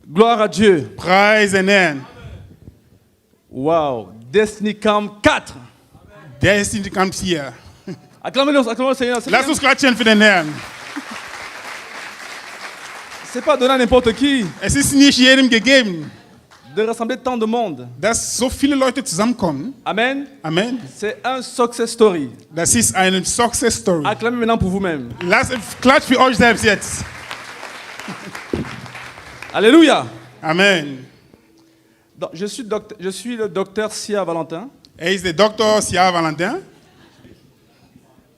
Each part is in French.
Gloire à Dieu. Preis den Herrn. Wow. Destiny Camp 4. Destiny Camp 4. Acclamez le Seigneur. Lass uns klatschen für den Herrn. C'est pas donné à n'importe qui Es ist nicht jedem gegeben, de rassembler tant de monde. dass so viele Leute zusammenkommen. Amen. Amen. C'est un success story. Das ist eine Success Story. Acclamez maintenant pour vous-même. Klatsch für euch selbst jetzt. Alléluia. Amen. Donc, je suis le docteur Sia Valentin. Ist der Dr. Sia Valentin.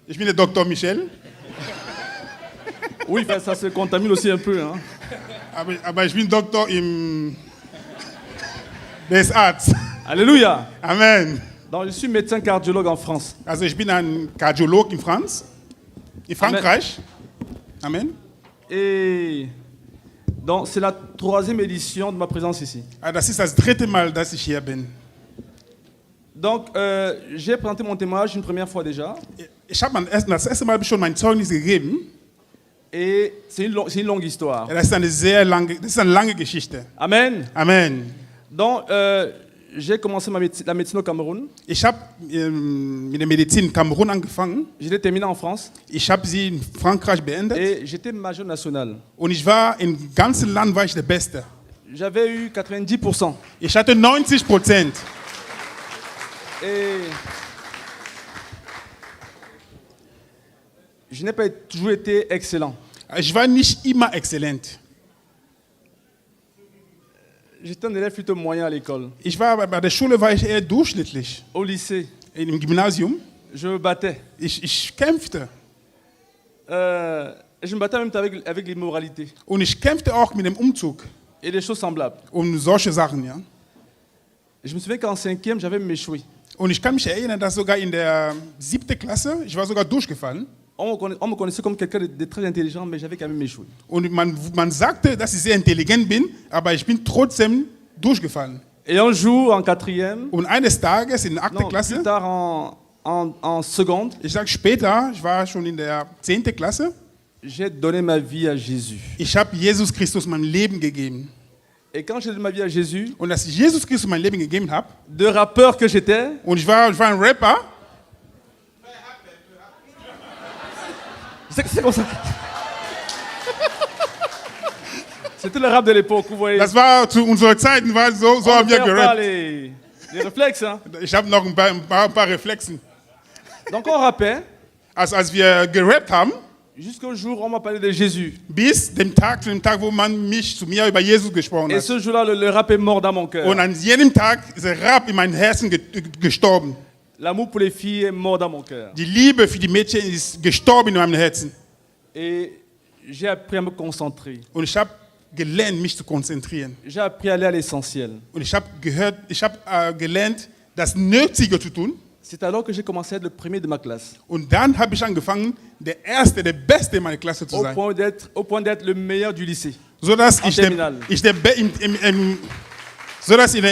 Ich bin der Dr. Michel. Oui, ça se contamine aussi un peu. Hein. Aber ich bin Doktor des Arztes. Alléluia. Amen. Donc, je suis médecin cardiologue en France. Also ich bin ein Kardiolog in Frankreich. Amen. Et donc, c'est la 3e édition de ma présence ici. Das ist das 3. Mal, dass ich hier bin. Donc, j'ai présenté mon témoignage une première fois déjà. Ich habe das erste Mal schon mein Zeugnis gegeben. Et c'est une longue histoire. Das ist eine lange Geschichte. Amen. Amen. Donc, j'ai commencé la médecine au Cameroun. Ich habe mit der Medizin in Kamerun angefangen. Je l'ai terminé en France. Ich habe sie in Frankreich beendet. Et j'étais major national. Und ich war im ganzen Land war ich der Beste. J'avais eu 90%. Ich hatte 90%. Et je n'ai pas toujours été excellent. Ich war nicht immer exzellent. J'étais un élève plutôt moyen à l'école. Bei der Schule war ich eher durchschnittlich. Au lycée, Im Gymnasium. je me battais. Ich kämpfte. Je me battais même avec l'immoralité Und ich kämpfte auch mit dem Umzug. et des choses semblables. Solche Sachen, ja. Je me souviens qu'en 5e, j'avais même échoué. Und ich kann mich erinnern, dass sogar in der 7. Klasse, ich war sogar durchgefallen. On me connaissait comme quelqu'un de très intelligent, mais j'avais quand même échoué. Und man sagte, dass ich sehr intelligent bin, aber ich bin trotzdem durchgefallen. Et un jour, en 4e, Und eines Tages in der 8. non, Klasse, plus tard en seconde, ich sage später, ich war schon in der 10. Klasse, j'ai donné ma vie à Jésus. ich habe Jesus Christus mein Leben gegeben. Et quand j'ai donné ma vie à Jésus, Und dass ich Jesus Christus mein Leben gegeben habe, de rappeur que j'étais, und ich war ein Rapper, c'est comme ça. C'était le rap de l'époque, vous voyez. das war zu unserer Zeit, so haben wir pas gerappt. les réflexes. Hein. Ich habe noch ein paar Reflexen. Donc on rappait, Als wir gerappt haben, jusqu'au jour où on m'a parlé de Jésus. bis zu dem Tag, wo man zu mir über Jesus gesprochen Et hat. ce jour-là, le rap est mort dans mon cœur. Und an jedem Tag ist der Rap in meinem Herzen gestorben. L'amour pour les filles est mort dans mon cœur. Die Liebe für die Mädchen ist gestorben in meinem Herzen. Et j'ai appris à me concentrer. Und ich habe gelernt, mich zu konzentrieren. J'ai appris à aller à l'essentiel. Und ich habe gelernt, das Nötige zu tun. C'est alors que j'ai commencé à être le premier de ma classe. Und dann habe ich angefangen, der Erste in meiner Klasse zu sein. Au point d'être le meilleur du lycée. Sodass En terminale. Sodass in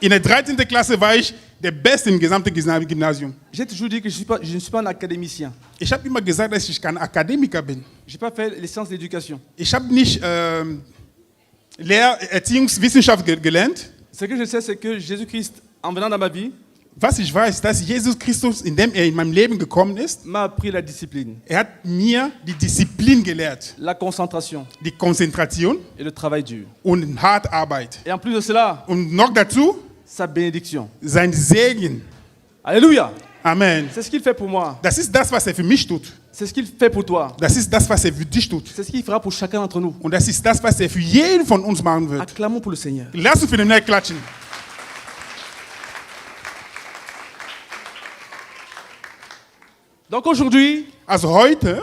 der 13. Klasse war ich der Beste im gesamten Gymnasium. J'ai toujours dit que je ne suis pas un académicien. Ich habe immer gesagt, dass ich kein Akademiker bin. Je n'ai pas fait les sciences d'éducation. Ich habe nicht Erziehungswissenschaft gelernt. Ce que je sais, c'est que Jésus-Christ, en venant dans ma vie, Was ich weiß, dass Jesus Christus, indem in meinem Leben gekommen ist, m'a appris la discipline, hat mir die Disziplin gelehrt, la concentration die Konzentration et le travail dur. und harte Arbeit. Et en plus de cela, Und noch dazu sa bénédiction. sein Segen. Alléluia. Amen. C'est ce qu'il fait pour moi. Das ist das, was für mich tut. C'est ce qu'il fait pour toi. Das ist das, was für dich tut. C'est ce qu'il fera pour chacun d'entre nous. Und das ist das, was für jeden von uns machen wird. Acclamons pour le Seigneur. Lass uns für den Herrn klatschen. Donc aujourd'hui, Also heute,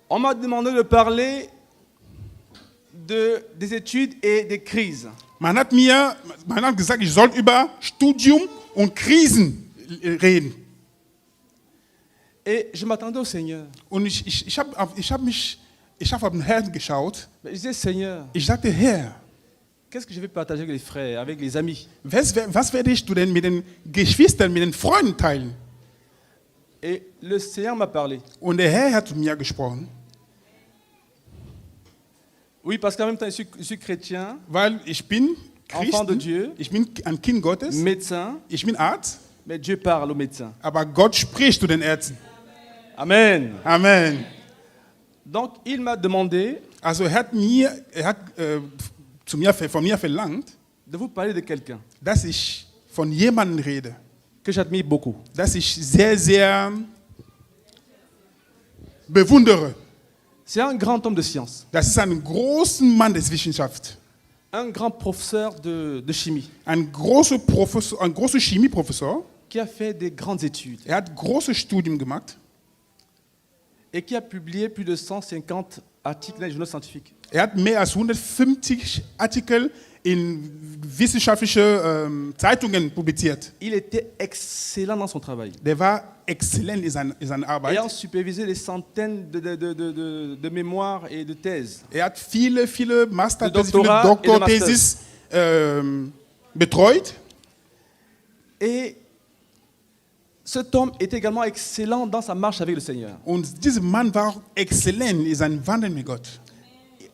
on m'a demandé de parler des études et des crises. man hat gesagt, ich soll über Studium und Krisen reden. Et je m'attendais au Seigneur. Und ich habe auf den Herrn geschaut. Mais je disais, Seigneur, Ich sagte, Herr, qu'est-ce que je vais partager avec les frères, avec les amis? was werde ich denn mit den Geschwistern, mit den Freunden teilen? Et le Seigneur m'a parlé. Und der Herr hat zu mir gesprochen. Oui, parce qu'en même temps, je suis chrétien, Weil ich bin enfant de Christen, Dieu, ich bin ein Kind Gottes, médecin, ich bin Arzt, mais Dieu parle aux médecins. aber Gott spricht zu den Ärzten. Amen. Amen. Donc, il m'a demandé Also er hat von mir verlangt, de vous parler de quelqu'un dass ich von jemandem rede, que j'admire beaucoup. dass ich sehr, sehr bewundere. C'est un grand homme de science, Das ist ein großer Mann der Wissenschaft, un grand professeur de chimie, ein großer Chemieprofessor. qui a fait des grandes études Er hat große Studien gemacht. et qui a publié plus de 150 articles dans les journaux scientifiques. Er hat mehr als 150 Artikel in wissenschaftliche Zeitungen publiziert. Il était excellent dans son travail, Der war exzellent in seiner Arbeit. ayant supervisé des centaines de mémoires et de thèses. Er hat viele Mastertheses, De viele Doktorat et de Doktorthesis betreut. Et cet homme est également excellent dans sa marche avec le Seigneur. Und dieser Mann war auch exzellent in seinem Wandel mit Gott.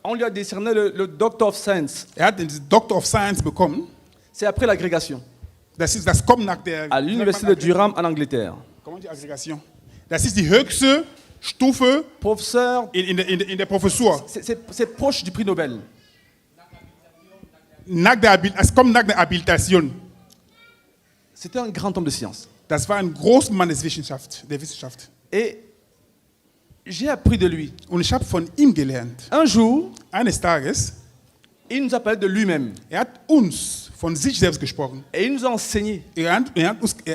On lui a décerné le Doctor of Science. Er hat den Doctor of Science bekommen. C'est après l'agrégation, Das kommt nach der à l'université de Durham en Angleterre. Comment die Aggregation? Das ist die höchste Stufe Professeur, in der Professur. c'est proche du prix Nobel. Es kommt nach der Habilitation. C'était un grand homme de science. Das war ein großer Mann der Wissenschaft. Et j'ai appris de lui. Und ich habe von ihm gelernt. Un jour, Eines Tages, il nous a parlé de lui-même. er hat uns von sich selbst gesprochen. Et il nous a enseigné Er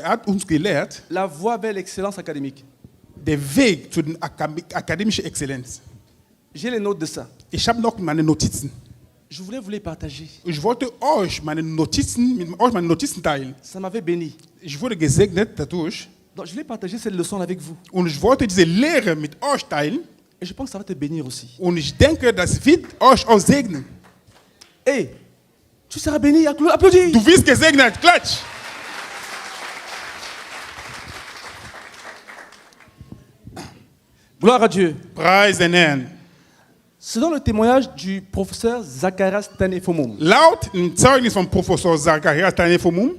hat uns gelehrt, la voie vers l'excellence académique. der Weg zu der akademischen Exzellenz. J'ai les notes de ça. Ich habe noch meine Notizen. Je voulais vous les partager. Ich wollte euch meine Notizen teilen. Ça m'avait béni. Ich wurde gesegnet dadurch. Donc je voulais partager cette leçon avec vous. Und ich wollte diese Lehre mit euch teilen. Et je pense que ça va te bénir aussi. Und ich denke, das wird euch auch segnen. Hey, tu seras béni. Applaudis. Du wirst gesegnet. Klatsch. Gloire à Dieu. Preis den Herrn. Selon le témoignage du professeur Zacharias Tanefomum, Laut dem Zeugnis von Professor Zacharias Tanefomum,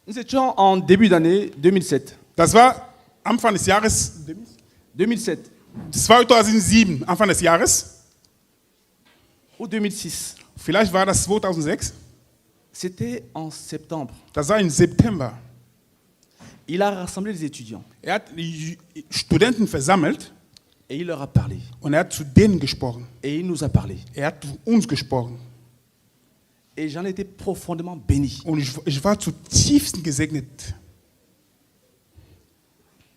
nous étions en début d'année 2007. das war Anfang des Jahres 2007 2007, Anfang des Jahres, ou 2006. vielleicht war das 2006, C'était en septembre. das war im September. Il a rassemblé les étudiants Er hat die Studenten versammelt et il leur a parlé. und er hat zu denen gesprochen. Et il nous a parlé. Er hat zu uns gesprochen. Et j'en étais profondément béni. Und ich war zutiefst gesegnet.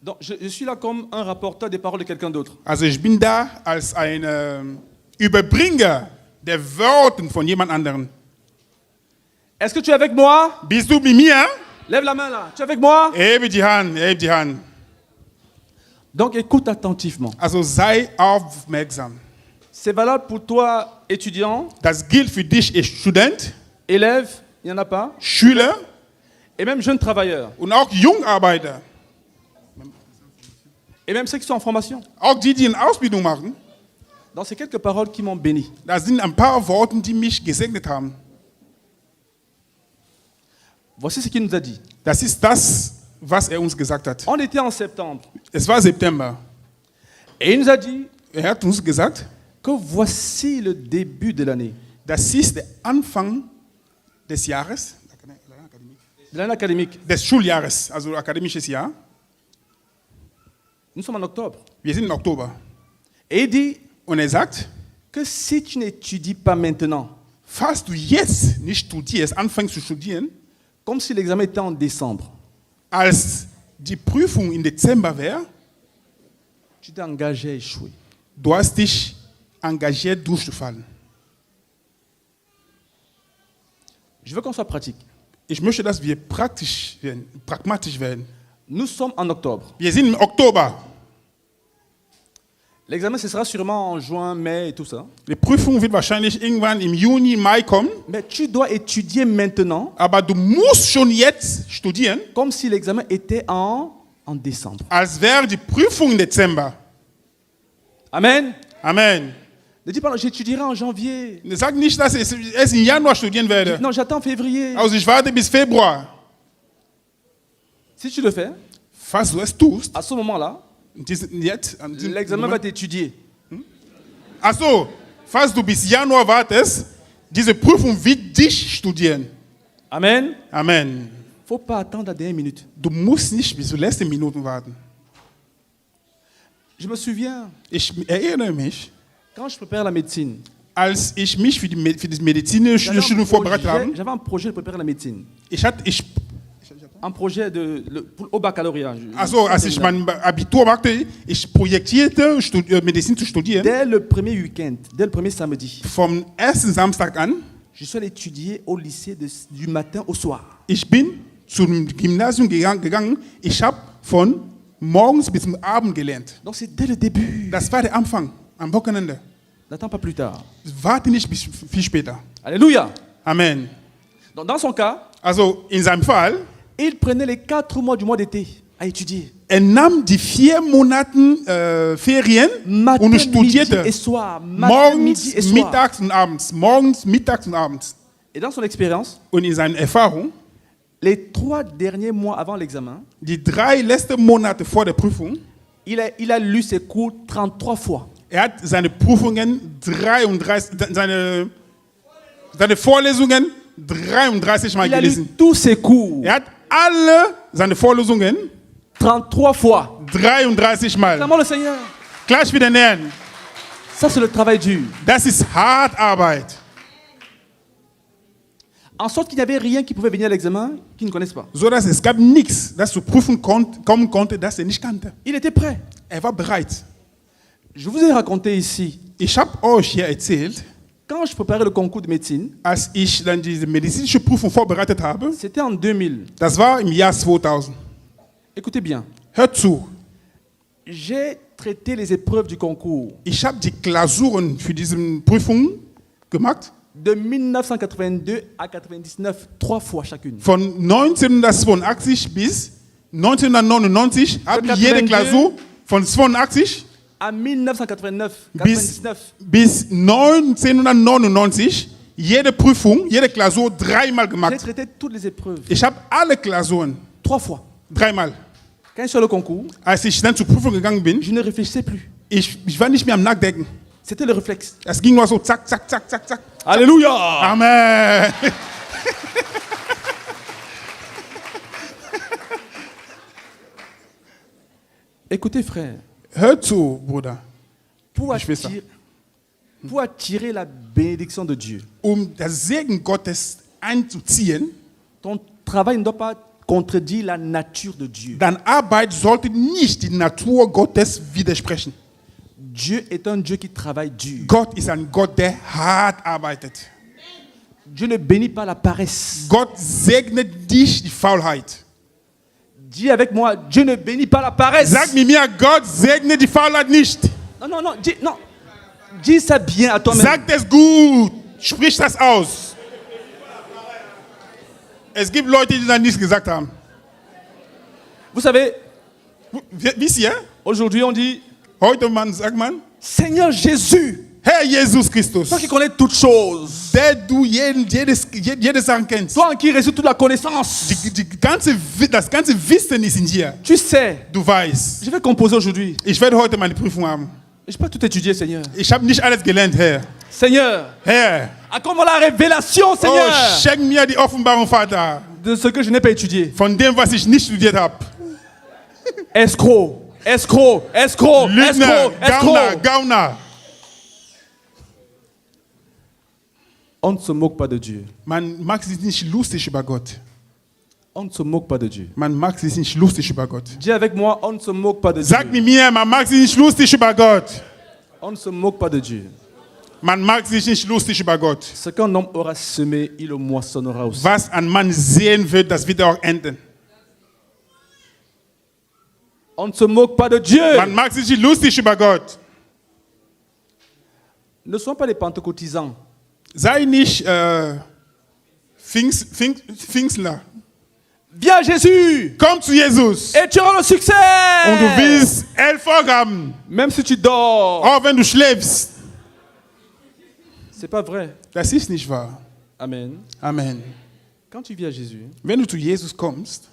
Donc je suis là comme un rapporteur des paroles de quelqu'un d'autre. Also ich bin da als ein Überbringer der Worte von jemand anderem. Est-ce que tu es avec moi? Bist du mit mir? Lève la main là. Tu es avec moi? Hebe die Hand, hebe die Hand. Donc écoute attentivement. Also sei aufmerksam. C'est valable pour toi, étudiant, Das gilt für dich, Student, élève, il n'y en a pas, Schüler et même jeune travailleur, und auch Jungarbeiter. et même ceux qui sont en formation. Auch die eine Ausbildung machen. Donc c'est quelques paroles qui m'ont béni. Das sind ein paar Worte, die mich gesegnet haben. Voici ce qu'il nous a dit. Das ist das, was er uns gesagt hat. On était en septembre. Es war September. Et il nous a dit Er hat uns gesagt, que voici le début de l'année. das ist der Anfang des Jahres, De l'année académique. des Schuljahres, also akademisches Jahr. Nous sommes en octobre. Wir sind im Oktober. Et il dit Und er sagt, que si tu n'étudies pas maintenant, falls du jetzt nicht studierst, anfängst zu studieren, comme si l'examen était en décembre, als die Prüfung im Dezember wäre, tu t'es engagé à échouer. du hast dich engagiert, durchzufallen. Je veux qu'on soit pratique. Ich möchte, dass wir pragmatisch werden. Nous sommes en octobre. Wir sind im Oktober. L'examen, ce sera sûrement en juin, mai et tout ça. Die Prüfung wird wahrscheinlich irgendwann im Juni, Mai kommen. Mais tu dois étudier maintenant Aber du musst schon jetzt studieren, comme si l'examen était en décembre. als wäre die Prüfung im Dezember. Amen. Amen. Ne dis pas, j'étudierai en janvier. Sag nicht, dass ich erst im Januar studieren werde. Non, j'attends février. Also ich warte bis Februar. Si tu le fais, Falls du es tust, à ce moment-là, jetzt, an diesem l'examen va Moment, t'étudier. Achso, falls du bis Januar wartest, diese Prüfung wird dich studieren. Amen. Amen. Faut pas attendre la dernière minute. Du musst nicht bis zur letzten Minute warten. Je me souviens, Ich erinnere mich, quand je prépare la médecine, als ich mich für das medizinische Studium vorbereitet habe, j'avais un projet de préparer la médecine. ich Un projet au baccalauréat. also, als ich mein Abitur machte, ich projektierte, Medizin zu studieren. Dès le premier week-end, dès le premier samedi, Vom ersten Samstag an, je suis allé étudier au lycée du matin au soir. ich bin zum Gymnasium gegangen. Ich habe von morgens bis zum Abend gelernt. Donc c'est dès le début. Das war der Anfang, am Wochenende. N'attends pas plus tard. Warte nicht bis viel später. Alléluia. Amen. Donc dans son cas, Also in seinem Fall, il prenait les 4 mois du mois d'été à étudier. nahm die 4 Monate Ferien Matin, und midi studierte et soir. Matin, midi et morgens, soir. mittags und abends. Morgens, mittags und abends. Et dans son expérience, Und in seiner Erfahrung, les 3 derniers mois avant l'examen, die 3 letzten Monate vor der Prüfung, il a lu ses cours 33 fois. hat seine Prüfungen 33, seine Vorlesungen 33 Mal Il a lu gelesen. tous ses cours Hat alle seine Vorlesungen 33 fois. 33 Mal. Clairement le Seigneur. Gleich wie den Herrn. Ça, c'est le travail dur. Das ist hart Arbeit. En sorte qu'il n'y avait rien qui pouvait venir à l'examen qu'ils ne connaissent pas. So dass es gab nichts, das zur Prüfung kommen konnte, das er nicht kannte. Il était prêt. Er war bereit. Je vous ai raconté ici, Ich habe euch hier erzählt, quand je préparais le concours de médecine, als ich dann diese medizinische Prüfung vorbereitet habe, c'était en 2000. das war im Jahr 2000. Écoutez bien, Hört zu, j'ai traité les épreuves du concours ich habe die Klausuren für diese Prüfung gemacht. de 1982 à 99, 3 fois chacune. Von 1982 bis 1999 habe ich jede 82. Klausur von 82 À 1989, bis, 99, bis 1999 jede Prüfung, jede Klausur 3 Mal j'ai gemacht. traité toutes les épreuves Ich habe alle Klausuren 3 fois. 3 Mal. Quand je suis allé au concours, Als ich dann zur Prüfung gegangen bin, je ne réfléchissais plus. ich war nicht mehr am Nachdenken. C'était le réflexe. Es ging nur so zack, zack, zack, zack, zack. Alléluia. Amen. Écoutez frère, Hör zu, Bruder. pour Je fais ça. attirer la bénédiction de Dieu, Das Segen Gottes einzuziehen, ton travail ne doit pas contredire la nature de Dieu. deine Arbeit sollte nicht die Natur Gottes widersprechen. Dieu est un Dieu qui travaille dur. Gott ist ein Gott, der hart arbeitet. Dieu ne bénit pas la paresse. Gott segnet dich die Faulheit. Dis avec moi, Dieu ne bénit pas la paresse. Sag mit mir, Gott segnet die Faulheit nicht. Non, non, non, non. Dis ça bien à toi-même. Sag das gut. Sprich das aus. Es gibt Leute, die das nicht gesagt haben. Vous savez, Wisst ihr? aujourd'hui on dit, Heute sagt man, Seigneur Jésus, Herr Jesus Christus, toi qui connais toutes choses, der du jede Sache kennst. toi en qui réside toute la connaissance, Das ganze Wissen ist in dir. tu sais, Du weißt. je vais composer aujourd'hui. Ich werde heute meine Prüfung haben. Je peux tout étudier, Seigneur. Ich habe nicht alles gelernt, Herr. Seigneur, Herr, accorde-moi la révélation, Seigneur, oh, schenk mir die Offenbarung, Vater, de ce que je n'ai pas étudié. von dem, was ich nicht studiert habe. Escroc, escroc, escroc, Lügner, escroc, Gauner, escroc. Gauner. On ne se moque pas de Dieu. Man mag sich nicht lustig über Gott. On ne se moque pas de Dieu. Man mag sich nicht lustig über Gott. Dis avec moi, on ne se moque pas de Sag Dieu. mit mir, man mag sich nicht lustig über Gott. On ne se moque pas de Dieu. Man mag sich nicht lustig über Gott. Ce qu'un homme aura semé, il le moissonnera aussi. Was ein Mann sehen wird, das wird er auch ernten. On ne se moque pas de Dieu. Man mag sich nicht lustig über Gott. Ne sois pas les pentecôtisants. Sei nicht Pfingstler. Viens à Jésus Komm zu Jesus et tu auras le succès. und du wirst Erfolg haben. Même si tu dors, Auch wenn du schläfst. C'est pas vrai. Das ist nicht wahr. Amen. Amen. Quand tu viens à Jésus, Wenn du zu Jesus kommst,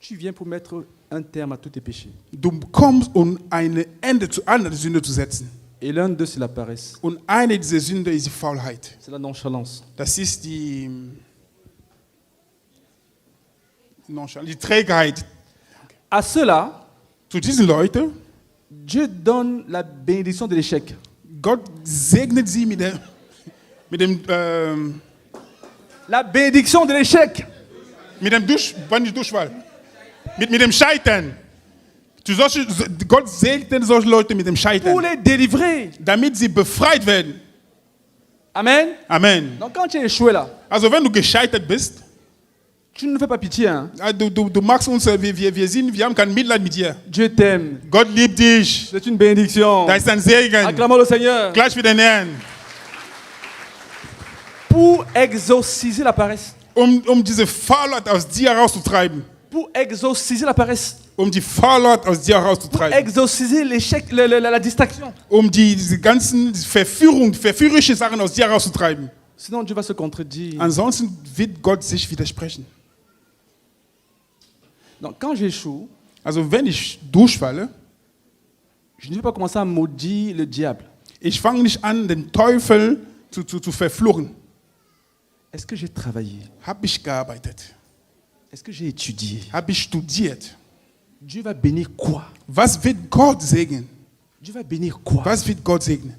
tu viens pour mettre un terme à tous tes péchés. du kommst, um ein Ende zu einer Sünde zu setzen. Et l'un d'eux, c'est la paresse. Und eine dieser Sünde ist die Faulheit. C'est la nonchalance. Das ist die Trägheit. À ceux-là, Zu diesen Leuten, Dieu donne la bénédiction de l'échec. Gott segnet sie La bénédiction de l'échec. mit dem Durchfall. Mit dem Scheitern. Gott segnet solche Leute mit dem Pour Scheitern, les délivrer. damit sie befreit werden. Amen. Amen. Donc quand tu es échoué là, Also wenn du gescheitert bist, tu ne nous fais pas pitié. Hein? du magst uns, wir haben kein Mitleid mit dir. Dieu t'aime. Gott liebt dich. C'est une bénédiction. Da ist ein Segen. Acclamons le Seigneur. Gleich für den Herrn. Pour exorciser la paresse. Diese Faulheit aus dir herauszutreiben. Pour exorciser la paresse. Die Faulheit aus dir Pour herauszutreiben. exorciser l'échec, la distraction. Diese ganzen verführerische Sachen aus dir herauszutreiben. Sinon Dieu va se contredire. Ansonsten wird Gott sich widersprechen. Donc quand j'échoue, Also wenn ich durchfalle, je ne vais pas commencer à maudire le diable. ich fange nicht an, den Teufel zu verfluchen. Est-ce que j'ai travaillé? Habe ich gearbeitet? Est-ce que j'ai étudié? Habe ich studiert? Dieu va bénir quoi? Was wird Gott segnen? Dieu va bénir quoi? Was wird Gott segnen?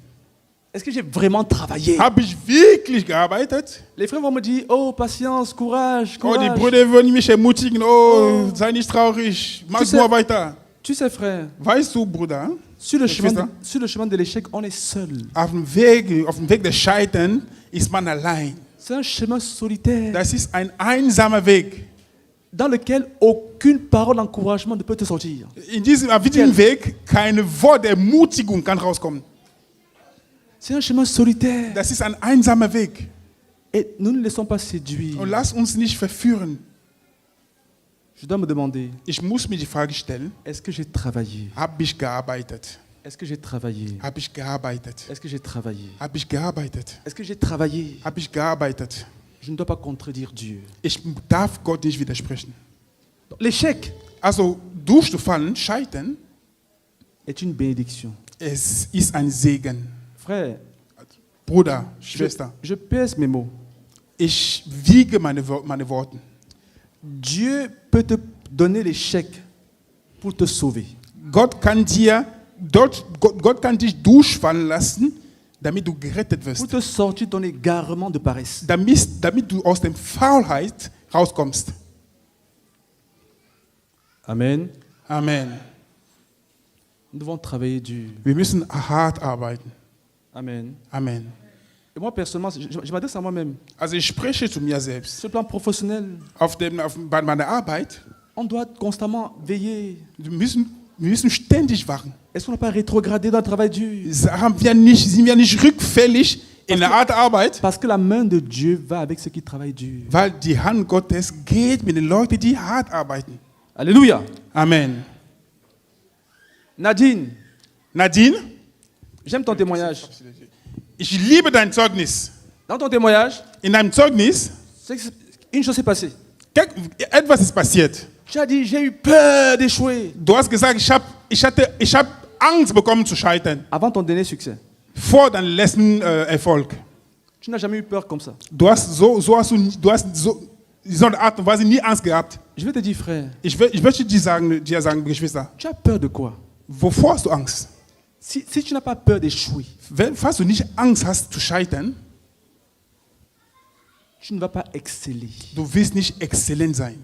Est-ce que j'ai vraiment travaillé? Habe ich wirklich gearbeitet? Les frères vont me dire, oh, patience, courage, Oh, die courage. Brüder wollen mich ermutigen. Oh, sei nicht traurig. Mach sais- nur weiter. Tu sais, frère, Weißt du, Bruder, sur le, chemin Geschwister, sur le chemin de l'échec, on est seul. auf dem Weg des Scheitern ist man allein. C'est un chemin solitaire Das ist ein einsamer Weg. dans lequel aucune parole d'encouragement ne peut te sortir. Auf diesem Weg keine Wort der Ermutigung kann rauskommen. C'est un chemin solitaire. Das ist ein einsamer Weg. Et nous ne laissons pas séduire. Und lass uns nicht verführen. Je dois me demander, Ich muss mir die Frage stellen, est-ce que j'ai travaillé? habe ich gearbeitet? Est-ce que j'ai travaillé? Habe ich gearbeitet? Est-ce que j'ai travaillé? Habe ich gearbeitet? Est-ce que j'ai travaillé? Habe ich gearbeitet? Je ne dois pas contredire Dieu. Ich darf Gott nicht widersprechen. L'échec Also durchzufallen, scheitern, est une bénédiction. es ist ein Segen. Frère, Bruder, Schwester, je pèse mes mots. ich wiege meine Worte. Dieu peut te donner l'échec pour te sauver. Gott kann dich durchfallen lassen, damit du gerettet Pour wirst. te sortir de ton égarement de paresse. Damit du aus der Faulheit rauskommst. Amen. Amen. Nous devons travailler dur. Wir müssen hart arbeiten. Amen. Amen. Et moi, personnellement, je m'adresse à moi-même. Also ich spreche zu mir selbst. Sur le plan professionnel, Bei meiner Arbeit, on doit constamment veiller. wir müssen ständig wachen. Est-ce qu'on n'a pas rétrogradé dans le travail dur? Sind wir nicht rückfällig in der Art der Arbeit? Parce que la main de Dieu va avec ceux qui travaillent dur. Weil die Hand Gottes geht mit den Leuten, die hart arbeiten. Alléluia. Amen. Nadine, Nadine, j'aime ton témoignage. ich liebe dein Zeugnis. Dans ton témoignage, In deinem Zeugnis, une chose s'est passée. etwas ist passiert. Tu as dit, j'ai eu peur d'échouer. Du hast gesagt, ich hab Angst bekommen zu scheitern. Avant ton dernier succès. Vor deinem letzten Erfolg. Tu n'as jamais eu peur comme ça. Du hast so eine Art und Weise nie Angst gehabt. Je vais te dire, frère, Ich möchte dir sagen, Geschwister, tu as peur de quoi? wovor hast du Angst? Si tu n'as pas peur d'échouer, Falls du nicht Angst hast zu scheitern, tu ne vas pas exceller. du wirst nicht exzellent sein.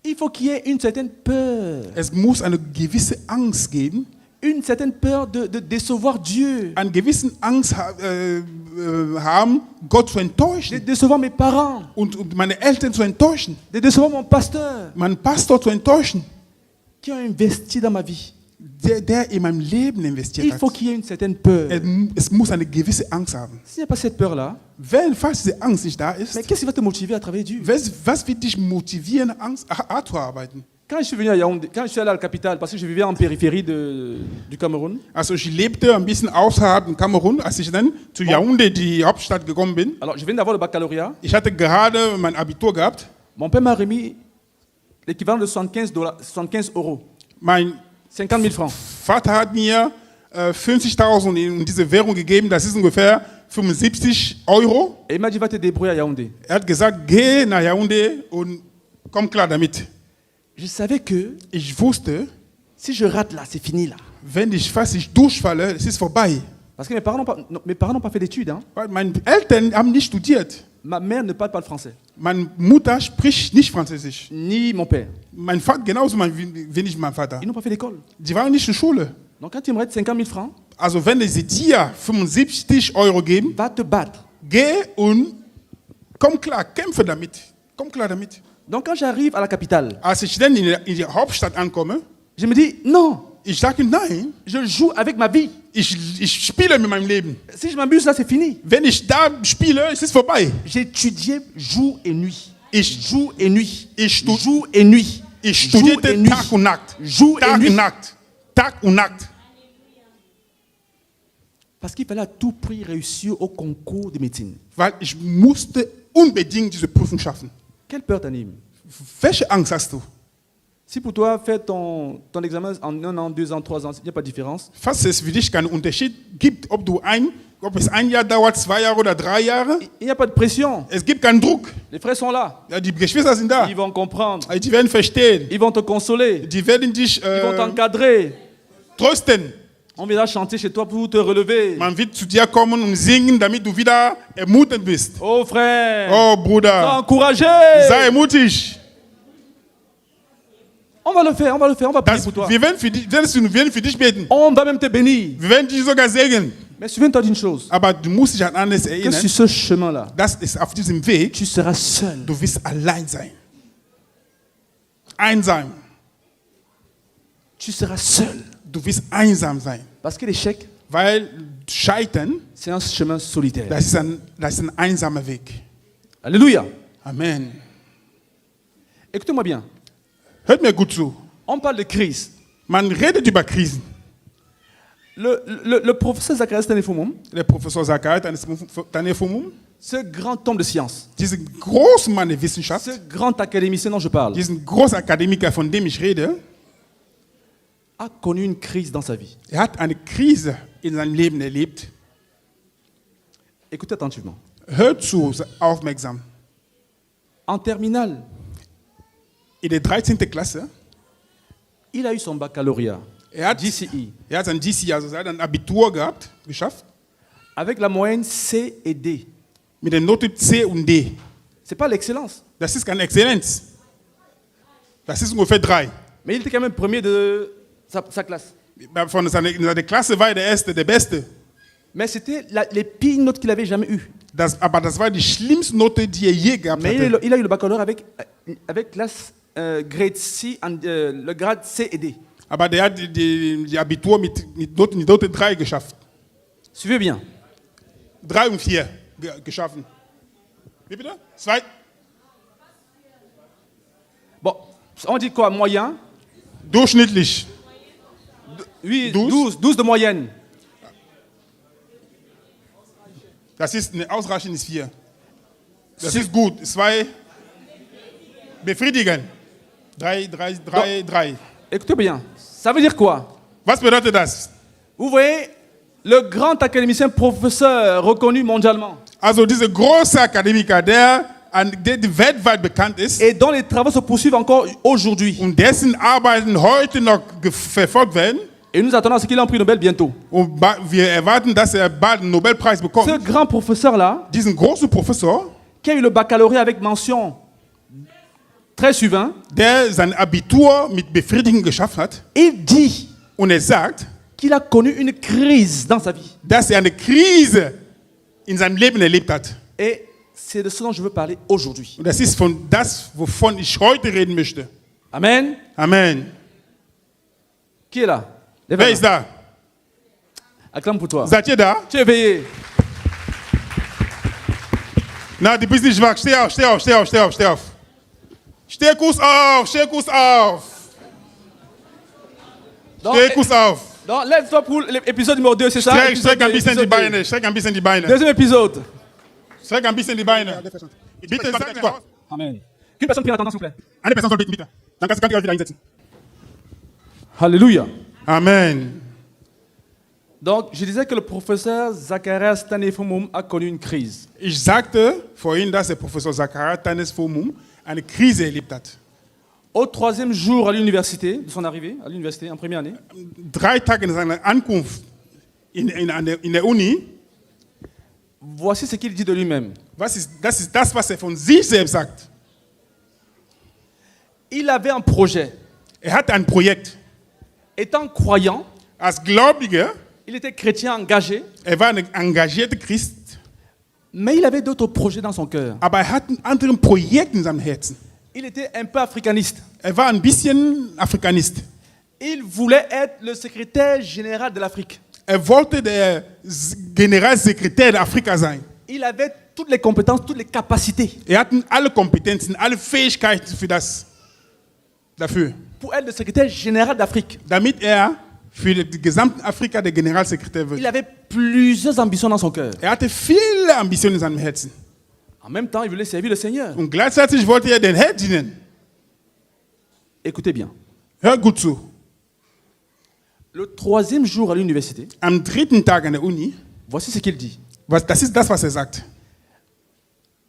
Il faut qu'il y ait une certaine peur. Es muss eine gewisse Angst geben, Une certaine peur de décevoir Dieu. eine gewisse Angst haben, Gott zu De enttäuschen décevoir mes parents. und meine Eltern zu enttäuschen, De décevoir mon pasteur. meinen Pastor zu enttäuschen, Qui ont investi dans ma vie. der in meinem Leben investiert Il hat. faut qu'il y ait une certaine peur. Es muss eine gewisse Angst haben. S'il n'y a pas cette peur-là, Falls diese Angst nicht da ist, mais qu'est-ce qui va te motiver à travailler dur? was wird dich motivieren, hart zu arbeiten? Quand je suis venu à Yaoundé, quand je suis allé à la capitale, parce que je vivais en périphérie du Cameroun, Also ich lebte ein bisschen außerhalb in Kamerun, als ich dann zu Yaoundé, die Hauptstadt, gekommen bin. alors je viens d'avoir le baccalauréat, Ich hatte gerade mein Abitur gehabt. mon père m'a remis l'équivalent de 75 euros, Mein 50 000 francs. Vater hat mir 50.000 in diese Währung gegeben, das ist ungefähr 75 Euro. Et il m'a dit, va te débrouiller à Yaoundé. Er hat gesagt, geh nach Yaoundé und komm klar damit. Je savais que Ich wusste, si je rate là, c'est fini là. wenn ich fast ich durchfalle, es ist vorbei. Parce que mes parents n'ont pas fait d'études. Hein. Weil meine Eltern haben nicht studiert. Ma mère ne parle pas le français, Meine Mutter spricht nicht Französisch. ni mon père. Mein Vater, genauso wenig mein Vater. Ils n'ont pas fait d'école. Die waren nicht in der Schule. Donc quand il me reste 50 000 francs, Also wenn sie dir 75 Euro geben, va te battre. geh und komm klar, kämpfe damit. Komm klar damit. Donc quand j'arrive à la capitale, Als ich dann in die Hauptstadt ankomme, je me dis, non, ich sage nein, je joue avec ma vie. ich spiele mit meinem Leben. Si je m'amuse là, c'est fini. Wenn ich da spiele, es ist vorbei. J'étudiais jour et nuit. Ich, Jour et nuit. ich, Jour et nuit. ich Jour et studierte nuit. Tag und Nacht. Jour et Tag nuit. und Nacht. Tag und Nacht. Parce qu'il fallait à tout prix réussir au concours de médecine. Weil ich musste unbedingt diese Prüfung schaffen. Quelle peur t'anime? Welche Angst hast du? Si pour toi, faire ton examen en 1 an, 2 ans, 3 ans, il n'y a pas de différence. Falls es für dich keinen Unterschied gibt, ob es ein Jahr dauert, 2 Jahre oder 3 Jahre, Il n'y a pas de pression. es gibt keinen Druck. Les frères sont là. Ja, die Geschwister sind da. Ils vont comprendre. Die werden verstehen. Ils vont te consoler. Die werden dich Ils vont t'encadrer. trösten. On viendra chanter chez toi pour te relever. Man wird zu dir kommen und singen, damit du wieder ermutigt bist. Oh frère, Oh sois Bruder, encouragé. sei ermutigt. On va le faire, on va le faire, on va prier Das, pour toi. wir werden für dich beten. On va même te bénir. Wir werden dich sogar segnen. Mais souviens-toi d'une chose, Aber du musst dich an alles que erinnern. sur ce chemin-là, Das ist auf diesem Weg, tu seras seul. du wirst allein sein. Einsam. Tu seras seul. Du wirst einsam sein. Parce que l'échec, Weil Scheitern, c'est un chemin solitaire. das ist ein einsamer Weg. Alléluia. Amen. Écoutez-moi bien. Hört mir gut zu. On parle de crise. Man redet über Krisen. Le professeur Zacharias Tanefumum, Der Professor Zacharias Tanefumum, ce grand homme de science, diesen großen Mann der Wissenschaft, ce grand académicien dont je parle, diesen großen Akademiker, von dem ich rede, a connu une crise dans sa vie. hat eine Krise in seinem Leben erlebt. Écoutez attentivement. Hört zu, aufmerksam. En terminale, In der 13. Klasse, il a eu son baccalauréat, GCE, er hat sein GCE, also er hat ein Abitur gehabt, geschafft, avec la moyenne C et D. mit der Note C und D. C'est pas l'excellence, Das ist keine Exzellenz. Das ist ungefähr 3. mais il était quand même premier de sa classe. Von seiner Klasse war er der Erste, der Beste. Mais c'était les pires notes qu'il avait jamais eues. Aber das war die schlimmste Note, die er je gehabt Mais hatte. il a eu le baccalauréat avec classe grade C, le grade C et D. Aber der hat die Abitur mit Note 3 geschafft. Suivez bien. 3 und 4 geschaffen. Wie bitte? 2? Bon, on dit quoi? Moyen? Durchschnittlich. Oui, 12. 12 de moyenne. Das ist eine ausreichend ist 4. Das ist gut. 2 befriedigen. 3. Écoutez bien, ça veut dire quoi? Was bedeutet das? Vous voyez, le grand académicien professeur reconnu mondialement Also dieser große Akademiker, der weltweit bekannt ist et dont les travaux se poursuivent encore aujourd'hui. und dessen Arbeiten heute noch verfolgt werden. Et nous attendons à ce qu'il ait un prix Nobel bientôt. Und wir erwarten, dass er bald einen Nobelpreis bekommt. Ce grand professeur-là, Diesen großen Professor, qui a eu le baccalauréat avec mention très suivant, der sein Abitur mit Befriedigung geschafft hat, il dit und er sagt, qu'il a connu une crise dans sa vie. dass er eine Krise in seinem Leben erlebt hat. Et c'est de ce dont je veux parler aujourd'hui. Und das ist wovon ich heute reden möchte. Amen. Amen. Qui est là? Lève Wer la ist main. da? Acclame pour toi. Seid ihr da? Tu es éveillé. Na, du bist nicht wach. Steh auf. Steh kurz auf. Donc, Steh kurz auf. donc, lève-toi pour l'épisode numéro 2, c'est ça? Streck ein bisschen die Épisode Beine. Streck ein bisschen die Beine. Deuxième épisode. Streck ein bisschen die Beine. Bitte sag etwas. Amen. Qu'une personne prie en attendant, s'il vous plaît. Eine Person soll beten, bitte. Dann kannst du dich wieder hinsetzen. Alléluia. Amen. Donc, je disais que le professeur Zacharias Tanefumum a connu une crise. Ich sagte vorhin, dass der Professor Zacharias Tanesfomum eine Krise erlebt hat. Au troisième jour à l'université, de son arrivée à l'université en première année, 3 Tage in seiner Ankunft in der Uni, voici ce qu'il dit de lui-même. das ist das, was von sich selbst sagt. Il avait un projet. Hat ein Projekt. Étant croyant, Als Gläubiger, il était chrétien engagé, war ein engagierter Christ, mais il avait d'autres projets dans son cœur. aber hat ein anderes Projekt in seinem Herzen. Il était un peu africaniste. War ein bisschen Afrikanist. Il voulait être le secrétaire général de l'Afrique. Wollte der Generalsekretär der Afrika sein. Il avait toutes les compétences, toutes les capacités Hatten alle Kompetenzen, alle Fähigkeiten dafür. pour être le secrétaire général d'Afrique. Damit für die gesamte Afrika der Generalsekretär wird. Il avait plusieurs ambitions dans son cœur. Hatte viele Ambitionen in seinem Herzen. En même temps, il voulait servir le Seigneur. Und gleichzeitig wollte den Herrn dienen. Écoutez bien. Hör gut zu. Le troisième jour à l'université, Am 3. Tag an der Uni, voici ce qu'il dit. das ist das, was sagt.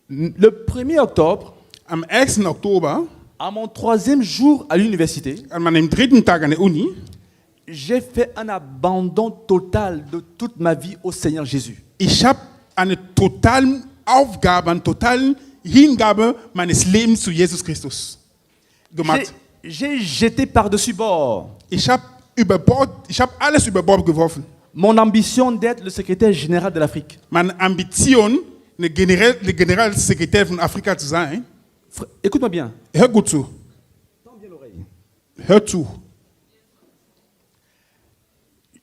Le 1er octobre, Am 1. Oktober, à mon troisième jour à l'université, an meinem 3. Tag an der Uni, j'ai fait un abandon total de toute ma vie au Seigneur Jésus. ich habe eine totale Aufgabe, eine totale Hingabe meines Lebens zu Jesus Christus gemacht. J'ai jeté par-dessus bord Ich habe alles über Bord geworfen. mon ambition d'être le secrétaire général de l'Afrique. Meine Ambition, der Generalsekretär von Afrika zu sein. Écoute-moi bien. Hör gut zu. Hör zu.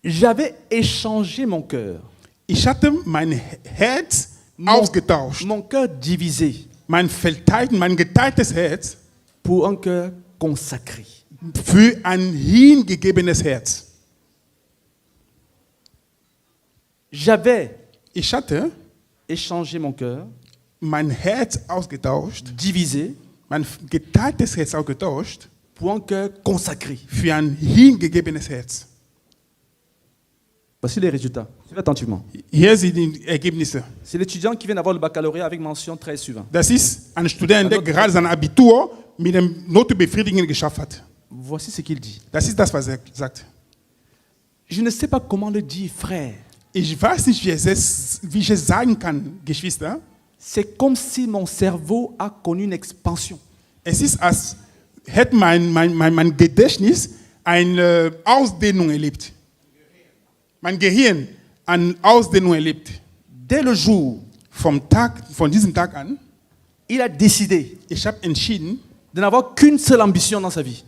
J'avais échangé mon cœur. Ich hatte mein Herz ausgetauscht. Mon cœur divisé Mein geteiltes Herz pour un cœur consacré. für ein hingegebenes Herz. Ich hatte Échangé mon cœur, mein Herz ausgetauscht, divisé mein geteiltes Herz ausgetauscht pour un cœur consacré. für ein hingegebenes Herz. Voici les résultats. Suivez attentivement. Hier sind die Ergebnisse. C'est l'étudiant qui vient d'avoir le baccalauréat avec mention très suivante. Das ist ein Student, der gerade sein Abitur mit dem Note befriedigend geschafft hat. Voici ce qu'il dit. Das ist das, was sagt. Je ne sais pas comment le dire, frère. Ich weiß nicht, wie ich es sagen kann, Geschwister. C'est comme si mon cerveau a connu une expansion. Es ist, als hätte mein Gedächtnis eine Ausdehnung erlebt. Mein Gehirn eine Ausdehnung erlebt. Dès le jour, Von diesem Tag an, il a décidé ich habe entschieden, de n'avoir qu'une seule ambition dans sa vie.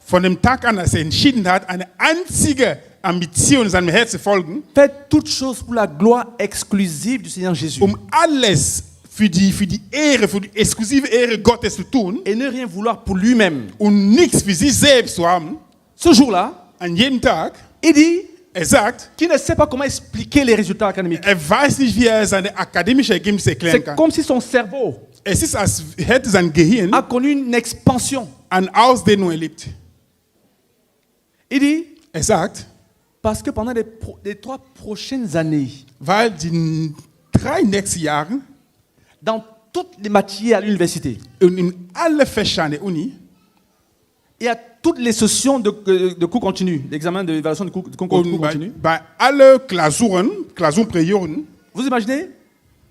von dem Tag an, als entschieden hat, eine einzige Ambition in seinem Herzen folgen, Faites toutes choses pour la gloire exclusive du Seigneur Jésus. Alles für die Ehre, für die exklusive Ehre Gottes zu tun Et ne rien vouloir pour lui-même. und nichts für sich selbst zu haben. Ce jour-là, An jedem Tag, il dit sagt, qu'il ne sait pas comment expliquer les résultats académiques. weiß nicht, wie seine akademische Ergebnisse erklären C'est kann. comme si son cerveau Es ist, als hätte sein Gehirn a connu une expansion. eine Ausdehnung erlebt. Il dit, Sagt, parce que pendant les 3 prochaines années, weil die 3 nächsten Jahre dans toutes les matières à l'université, und in alle Fächer an der Uni, et à toutes les sessions de cours continus, d'examen d'évaluation de cours und continus, bei alle Klausurenperioden, vous imaginez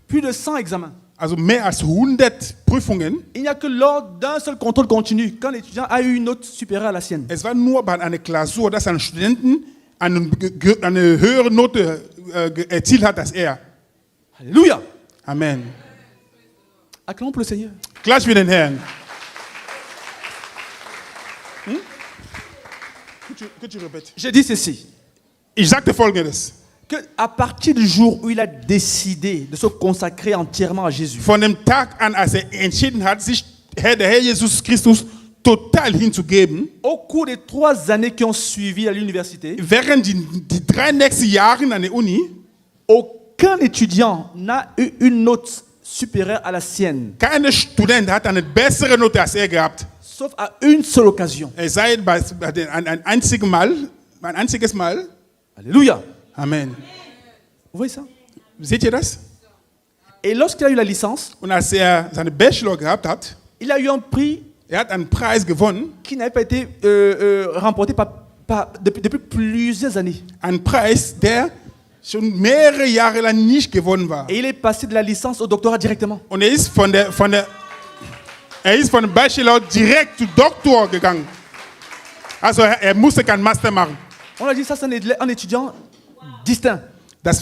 plus de 100 examens. also mehr als 100 Prüfungen. Il n'y a que lors d'un seul contrôle continu, quand l'étudiant a eu une note supérieure à la sienne. Es war nur bei einer Klausur, dass ein Studenten eine höhere Note erzielt hat als er. Alléluia. Amen. Acclamons pour le Seigneur. Gleich für den Herrn. Could you repeat? J'ai dit ceci, Ich sagte Folgendes. que à partir du jour où il a décidé de se consacrer entièrement à Jésus, Von dem Tag an, als entschieden hat, sich der Herr Jesus Christus total hinzugeben. Au cours des 3 années qui ont suivi à l'université, Während die 3 nächsten Jahre an der Uni, aucun étudiant n'a eu une note supérieure à la sienne, kein Student hat eine bessere Note als er gehabt. sauf à une seule occasion. Es sei ein einziges Mal. Alléluia. Amen. Vous voyez ça? Seht ihr das? Et lorsqu'il a eu la licence, Und als er seine Bachelor gehabt hat, il a eu un prix er hat einen Preis gewonnen. qui n'avait pas été remporté depuis plusieurs années. Ein Preis, der schon mehrere Jahre lang nicht gewonnen war. Et il est passé de la licence au doctorat directement. Und er ist von dem Bachelor direkt zu Doktor gegangen. Also er musste keinen Master machen. On a dit ça, c'est un étudiant distinct. Das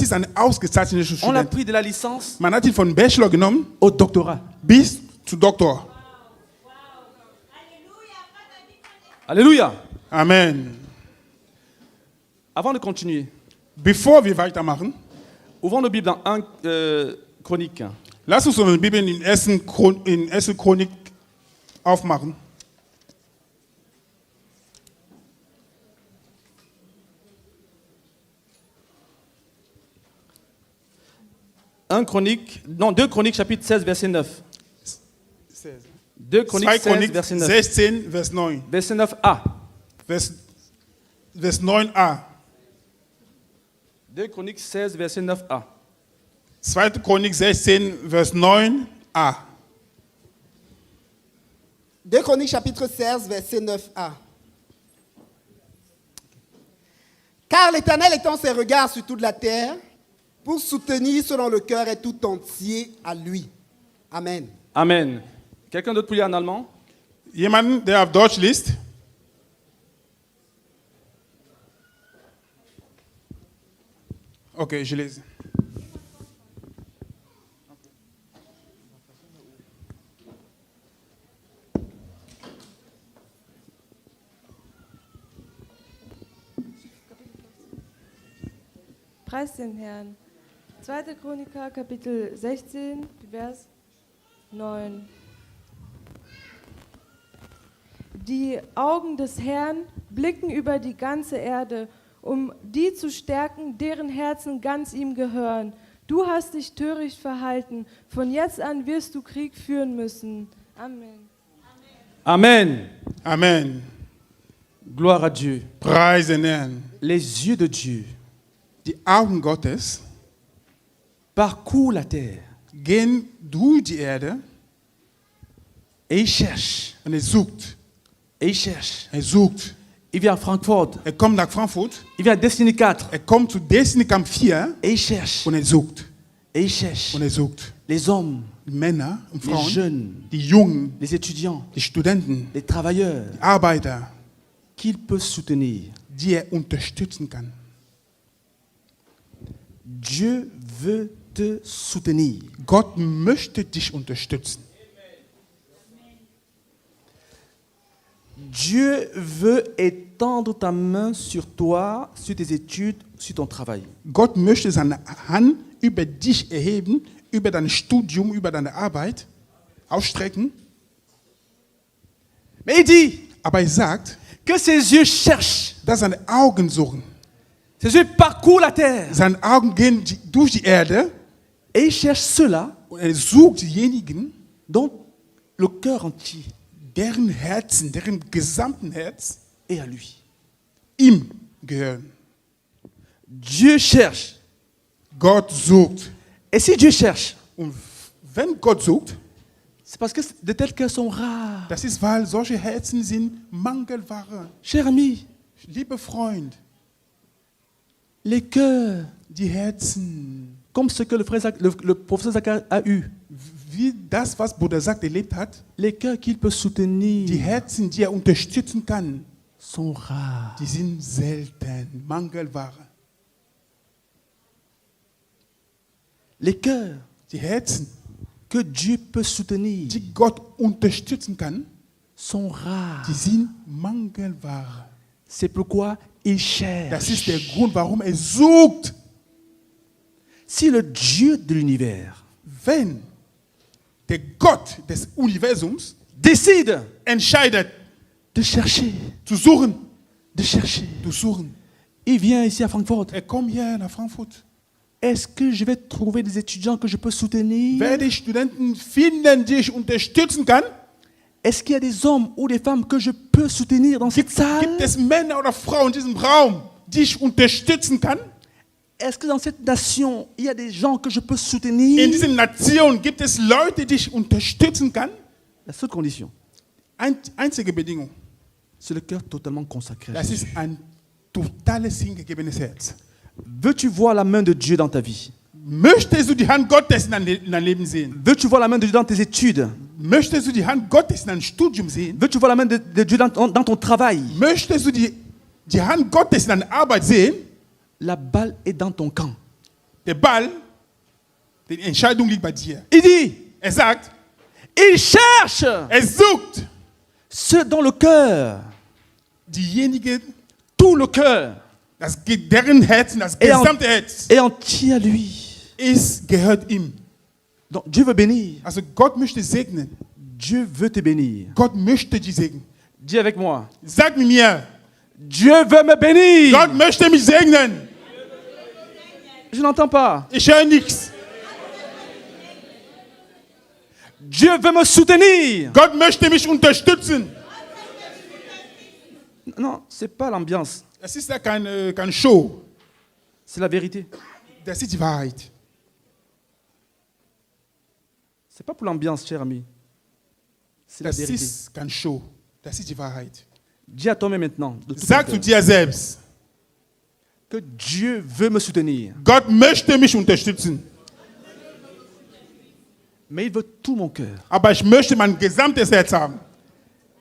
ist ein ausgezeichneter On a Student. pris de la licence Man hat ihn von Bachelor genommen au doctorat. bis zu Doktor. Alléluia. Amen. Avant de continuer, Bevor wir weitermachen, ouvrons nos Bibles dans 1 Chronique. lass uns unsere Bibel in 1. Chronik aufmachen. Deux Chroniques, chapitre 16, verset 9. 2 2 Chroniques 16, Chronik verset 9. 16, Vers 9. Verset 9a. Vers 9a. 2 Chroniques 16, verset 9a. 2. Chronik 16, Vers 9a. 2 Chroniques chapitre 16, verset 9a. Car l'Éternel étend ses regards sur toute la terre pour soutenir ceux dont le cœur est tout entier à lui. Amen. Amen. Quelqu'un d'autre peut lire en allemand? Jemand, der auf Deutsch liest? Okay, je lese. Preis den Herrn. 2. Chroniker, Kapitel 16, Vers 9. Die Augen des Herrn blicken über die ganze Erde, um die zu stärken, deren Herzen ganz ihm gehören. Du hast dich töricht verhalten. Von jetzt an wirst du Krieg führen müssen. Amen. Amen. Amen. Gloire à Dieu. Preis den Herrn. Les yeux de Dieu Die Augen Gottes parcourent la terre gehen durch die Erde et il cherche. und er sucht. Et il cherche. Er sucht. Il vient à Francfort. Er kommt nach Frankfurt. Il vient à Destiny 4. Er kommt zu Destiny Camp 4 Et il cherche. und er sucht. Et il cherche. Und er sucht. Les hommes, Die Männer und les Frauen, jeunes, die Jungen, les étudiants, die Studenten, les travailleurs die Arbeiter, qu'il peut soutenir. die er unterstützen kann. Dieu veut te soutenir. Gott möchte dich unterstützen. Dieu veut étendre ta main sur toi, sur tes études, sur ton travail. Gott möchte seine Hand über dich erheben, über dein Studium, über deine Arbeit ausstrecken. Mais il dit Aber er sagt, que ses yeux cherchent, dass seine Augen suchen. ses yeux parcourent la terre. Seine Augen gehen durch die Erde Et il cherche ceux-là und er sucht diejenigen, dont le cœur entier deren Herzen, deren gesamten Herz est à lui. ihm gehören. Dieu cherche. Gott sucht. Et si Dieu cherche, Und wenn Gott sucht, c'est parce que de tels cœurs sont rares. das ist, weil solche Herzen sind Mangelware. Cher ami, Lieber Freund, les cœurs, die Herzen, comme ce que le professeur Zachar a eu, wie das, was Bruder Sack erlebt hat, les cœurs qu'il peut die soutenir Herzen, die er unterstützen kann, sont rares. die sind selten, Mangelware. Les cœurs Die Herzen, que Dieu peut soutenir die Gott unterstützen kann, sont rares. die sind Mangelware. C'est pourquoi il Das ist der cherche. Grund, warum er sucht. Si le Dieu de l'univers Wenn der Gott des Universums décide entscheidet, de chercher, zu suchen, de chercher. zu suchen. Il vient ici à Francfort. Komm hier nach Frankfurt. Est-ce que je vais trouver des étudiants que je peux soutenir? Werde ich Studenten finden, die ich unterstützen kann? Est-ce qu'il y a des hommes ou des femmes que je peux soutenir dans cette salle? Gibt es Männer oder Frauen in diesem Raum, die ich unterstützen kann? Est-ce que dans cette nation, il y a des gens que je peux In soutenir? dieser Nation gibt es Leute, die ich unterstützen kann? La seule condition, Einzige Bedingung, c'est le cœur totalement consacré. à das Jésus. ist ein totales hingegebenes Herz. Veux-tu voir la main de Dieu dans ta vie? Möchtest du die Hand Gottes in dein Leben sehen? Veux-tu voir la main de Dieu dans tes études? Möchtest du die Hand Gottes in deinem Studium sehen? Veux-tu voir la main de Dieu dans ton travail? Möchtest du die Hand Gottes in deiner Arbeit sehen? La balle est dans ton camp. Der Ball, die Entscheidung liegt bei dir. Il dit, Sagt, il cherche sucht ceux dans le cœur, diejenigen, tout le cœur deren Herzen, das gesamte Herz, est entier à lui. gehört ihm. Donc Dieu veut bénir. Also Gott möchte segnen. Dieu veut te bénir. Gott möchte dich segnen. Dis avec moi. Sag mit mir, Dieu veut me bénir. Gott möchte mich segnen. Je n'entends pas. Ich höre nichts. Dieu veut me soutenir. Gott möchte mich unterstützen. Non, c'est pas l'ambiance. Es ist ja keine Show. C'est la vérité. Das ist die Wahrheit. C'est pas pour l'ambiance, cher ami. C'est la Das vérité. ist keine Show. Das ist die Wahrheit. Dis à toi-même maintenant, de tout Sag ton zu cœur, dir selbst, que Dieu veut me soutenir. Gott möchte mich unterstützen. Mais il veut tout mon cœur. Aber ich möchte mein gesamtes Herz haben.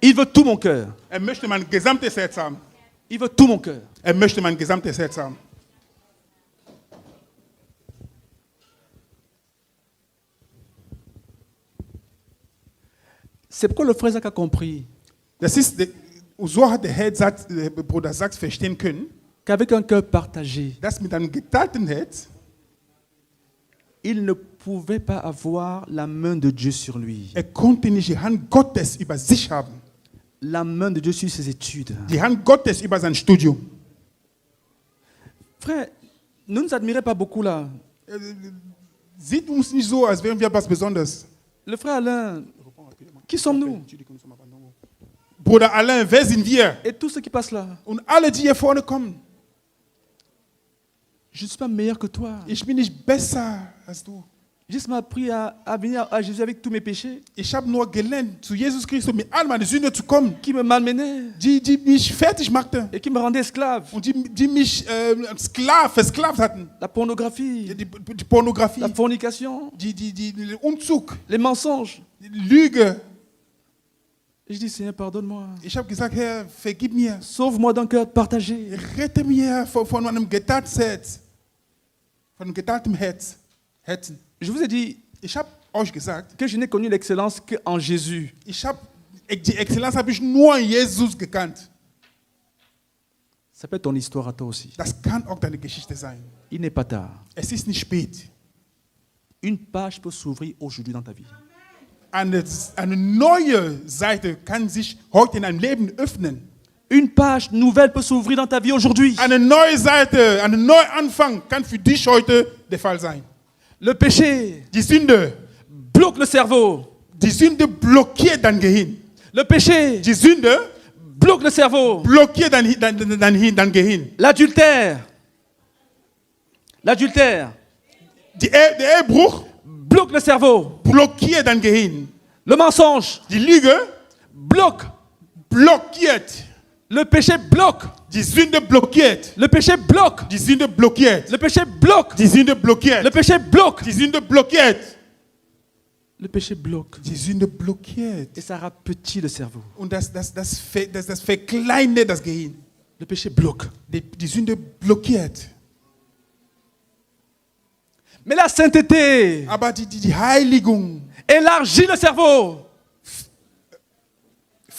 Il veut tout mon cœur. Möchte mein gesamtes Herz haben. Il veut tout mon cœur. Möchte mein gesamtes Herz haben. C'est pourquoi le frère Zach a compris So hat der Bruder Sachs verstehen können, qu'avec un cœur partagé, dass mit einem geteilten Herz il ne pouvait pas avoir la main de Dieu sur lui. Konnte nicht die Hand Gottes über sich haben. La main de Dieu sur ses études. Die Hand Gottes über sein Studium. Frère, ne nous admirez pas beaucoup là. Sieht uns nicht so, als wären wir was Besonderes. Le frère Alain, qui sommes-nous? Bruder Alain, wer sind wir? Et tous ceux qui passent là. Und alle, die hier vorne kommen. Je ne suis pas meilleur que toi. Ich bin nicht besser als du. Juste m'a appris à venir à Jésus avec tous mes péchés. Ich habe nur gelernt, zu Jesus Christus mit all meinen Sünden zu kommen. Qui me malmenait. Die mich fertig machten. Et qui me rendait esclave. Und die mich versklavt hatten. La pornographie. Die Pornografie. La fornication. Die Unzug. Les mensonges. Die Lüge. Et je dis, Seigneur, pardonne-moi. Ich habe gesagt, Herr, vergib mir. Sauve-moi d'un cœur partagé. Rette mir von meinem geteilten Herz. Von einem geteilten Herzen. Je vous ai dit Ich habe euch gesagt, que je n'ai connu l'excellence qu'en Jésus. Die Exzellenz habe ich nur in Jesus gekannt. Ça peut être ton histoire à toi aussi. Das kann auch deine Geschichte sein. Il n'est pas tard. Es ist nicht spät. Une page peut s'ouvrir aujourd'hui dans ta vie. Eine neue Seite kann sich heute in deinem Leben öffnen. Une page nouvelle peut s'ouvrir dans ta vie aujourd'hui. Eine neue Seite, ein Neuanfang kann für dich heute der Fall sein. Le péché Die Sünde bloque le cerveau. blockiert dein Gehirn. Le péché Die Sünde bloque le cerveau. blockiert dein Gehirn. L'adultère. Der Ehebruch bloque le cerveau. blockiert dein Gehirn. Le mensonge Die Lüge blockiert. Le péché bloque. Die Sünde blockiert. Le péché bloque. Die Sünde blockiert. Le péché bloque. Die Sünde blockiert. Le péché bloque. Die Sünde blockiert. Le péché bloque. Die Sünde blockiert. Et ça rapetit le cerveau. Und das verkleinert das Gehirn. Le péché bloque. Die Sünde blockiert. Mais la sainteté Aber die Heiligung élargit le cerveau.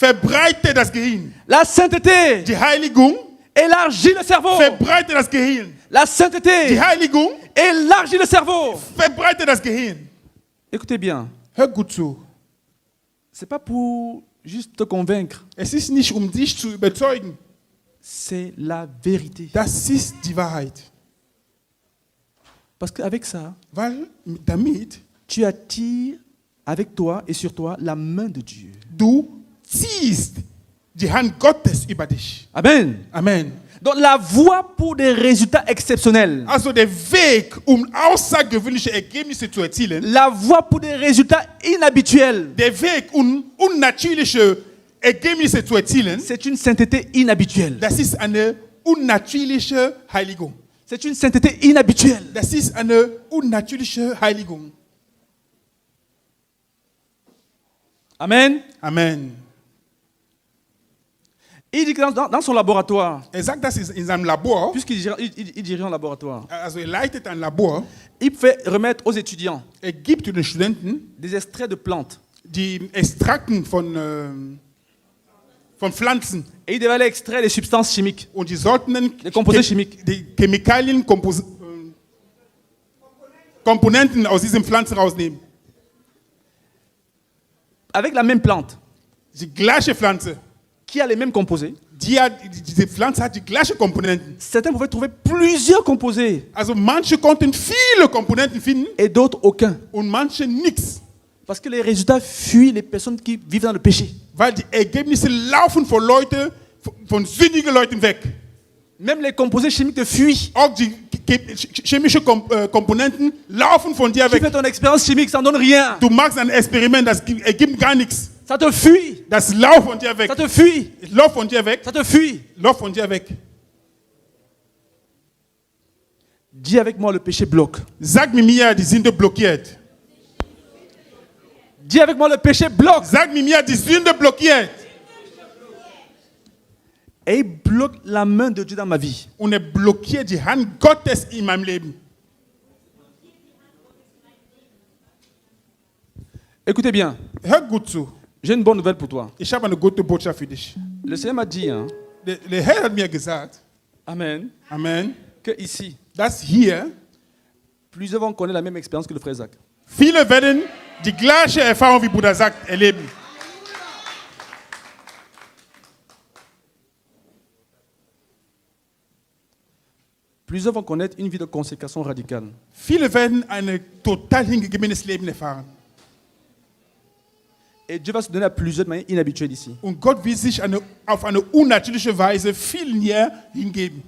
verbreitet das Gehirn. La sainteté Die Heiligung élargit le cerveau. verbreitet das Gehirn. La Die sainteté Heiligung élargit le cerveau. verbreitet das Gehirn. Écoutez bien. Hör gut zu. C'est pas pour juste te convaincre, Es ist nicht, um dich zu überzeugen. c'est la vérité. Das ist die Wahrheit. Parce qu'avec ça, Weil damit tu attires avec toi et sur toi la main de Dieu. du ziehst die Hand Gottes über dich. Amen. Amen. Donc la voie pour des résultats exceptionnels, Also der Weg, um außergewöhnliche Ergebnisse zu erzielen, la voie pour des résultats inhabituels, der Weg, um unnatürliche Ergebnisse zu erzielen, c'est une sainteté inhabituelle. das ist eine unnatürliche Heiligung. C'est une sainteté inhabituelle. Das ist eine unnatürliche Heiligung. Amen. Amen. Il dit que dans son laboratoire, Sagt das in seinem Labor, puisqu'il il dirige un laboratoire, also leitet ein Labor, il fait remettre aux étudiants gibt den Studenten des extraits de plantes. die Extrakten von Pflanzen Et il devait aller extraire les substances chimiques. und die sollten dann Die Komposite chimiques. die Chemikalien, Komponenten aus diesen Pflanzen rausnehmen. Avec la même plante, Die gleiche Pflanze, qui a les mêmes composés, diese Pflanze hat die gleichen Komponenten. certains pouvaient trouver plusieurs composés Also manche konnten viele Komponenten finden et d'autres aucun. und manche nichts. Parce que les résultats fuient les personnes qui vivent dans le péché. Weil die Ergebnisse laufen von Leuten, von sündigen Leuten weg. Même les composés chimiques te fuient. Auch die chemische Komponenten laufen von dir Tu fais weg. ton expérience chimique, ça ne donne rien. Du machst ein Experiment, das ergibt gar nichts. Ça te fuit. Das läuft von dir weg. Ça te fuit. Es läuft von dir weg. Ça te fuit. Läuft von dir weg. Dis avec moi, le péché bloque. Sag mir, die Sünde blockiert. Dis avec moi, le péché bloque. Sag mir, die Sünde blockiert. Et il bloque la main de Dieu dans ma vie. Und blockiert die Hand Gottes in meinem Leben. Écoutez bien, Hör gut zu. j'ai une bonne nouvelle pour toi. Ich habe eine gute Botschaft für dich. Le Seigneur m'a dit, hein, Der Herr hat mir gesagt, Amen, Amen, que ici, dass hier plusieurs vont connaître la même expérience que le frère Zach. viele werden die gleiche Erfahrung wie Bruder sagt erleben. Plusieurs vont connaître une vie de consécration radicale. Viele werden ein total hingegebenes Leben erfahren. Et Dieu va se donner à plusieurs de manière inhabituelle ici. Und Gott will sich auf eine unnatürliche Weise vielen hier hingeben.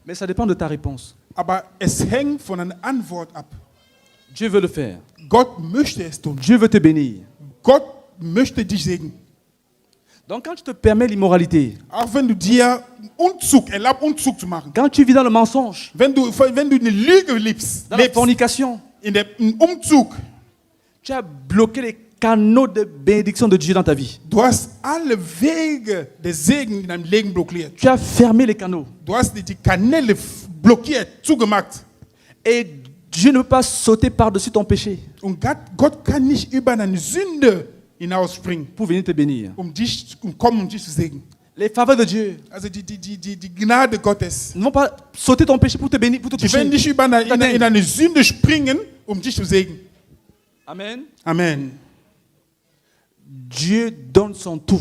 Mais ça dépend de ta réponse. Aber es hängt von einer Antwort ab. Dieu veut le faire. Gott möchte es tun. Dieu veut te bénir. Gott möchte dich segnen. Donc quand tu te permets l'immoralité, Auch wenn du dir Unzug zu machen. quand tu vis dans le mensonge, Wenn du eine Lüge lebst, dans la fornication, im Umzug, tu as bloqué les canaux de bénédiction de Dieu dans ta vie. du hast alle Wege des Segen in deinem Leben blockiert. Tu as fermé les canaux. Du hast die Kanäle blockiert, zugemacht. Et Dieu ne peut pas sauter par-dessus ton péché Und Gott kann nicht über deine Sünde hinausspringen, pour venir te bénir. um dich zu segnen. Les faveurs de Dieu Also die Gnade Gottes. ne vont pas sauter ton péché pour te bénir, pour te Die werden toucher. nicht in deine Sünde springen, um dich zu segnen. Amen. Amen. Dieu donne son tout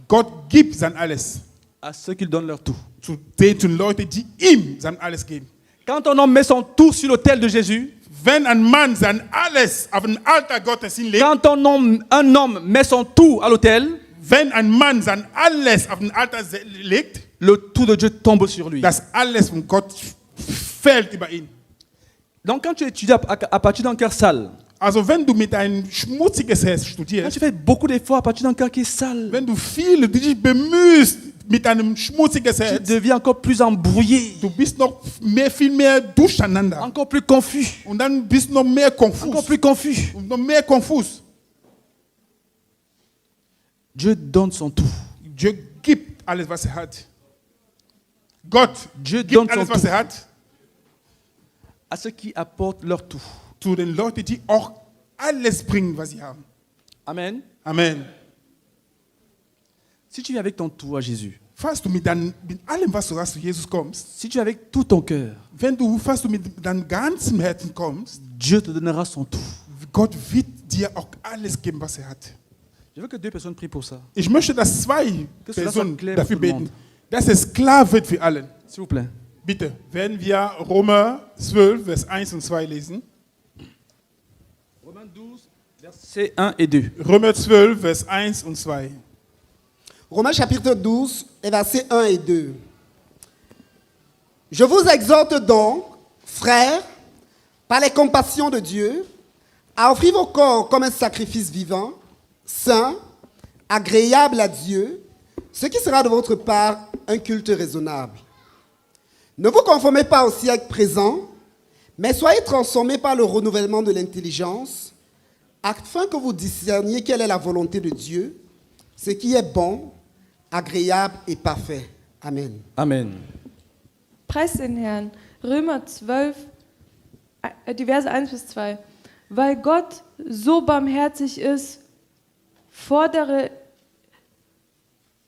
Gott gibt sein Alles à ceux qui donnent leur tout. zu den Leuten, die ihm sein Alles geben. Quand un homme met son tout sur l'autel de Jésus, Wenn ein Mann sein Alles auf den Altar Gottes hinlegt, quand un homme met son tout à l'autel, wenn ein Mann sein Alles auf den Altar legt, le tout de Dieu tombe sur lui. das Alles von Gott fällt über ihn. Donc quand tu étudies à partir d'un cœur sale, Also wenn du mit einem schmutziges Herz quand studierst, tu fais beaucoup d'efforts à partir d'un cœur qui est sale, wenn du dich bemühst mit einem schmutzigen tu Herz, deviens encore plus embrouillé, du bist noch viel mehr durcheinander. encore plus confus, Und dann bist du noch mehr encore konfus. plus confus. Und noch mehr konfus. Dieu donne son tout. Dieu gibt alles, was er hat. Gott Dieu gibt donne son alles, was tout er hat, à ceux qui apportent leur tout. zu den Leuten, die auch alles bringen, was sie haben. Amen. Amen. Si tu viens avec ton tout à Jésus, Falls du mit allem, was du hast, zu Jesus kommst, si tu viens avec tout ton cœur, falls du mit deinem ganzen Herzen kommst, Dieu te donnera son tout. Gott wird dir auch alles geben, was hat. Je veux que 2 personnes prient pour ça. Ich möchte, dass 2 Que cela Personen soit clair dafür pour tout le beten, monde. dass es klar wird für alle. S'il vous plaît. Bitte, werden wir Römer 12, Vers 1 und 2 lesen. Romains 12, versets 1 et 2. Römer 12, Vers 1 und 2. Romains chapitre 12, et versets 1 et 2. Je vous exhorte donc, frères, par les compassions de Dieu, à offrir vos corps comme un sacrifice vivant, saint, agréable à Dieu, ce qui sera de votre part un culte raisonnable. Ne vous conformez pas au siècle présent, mais soyez transformés par le renouvellement de l'intelligence, afin que vous discerniez quelle est la volonté de Dieu, ce qui est bon, agréable et parfait. Amen. Amen. Preis den Herrn. Römer 12, die Verse 1 bis 2. Weil Gott so barmherzig ist, fordere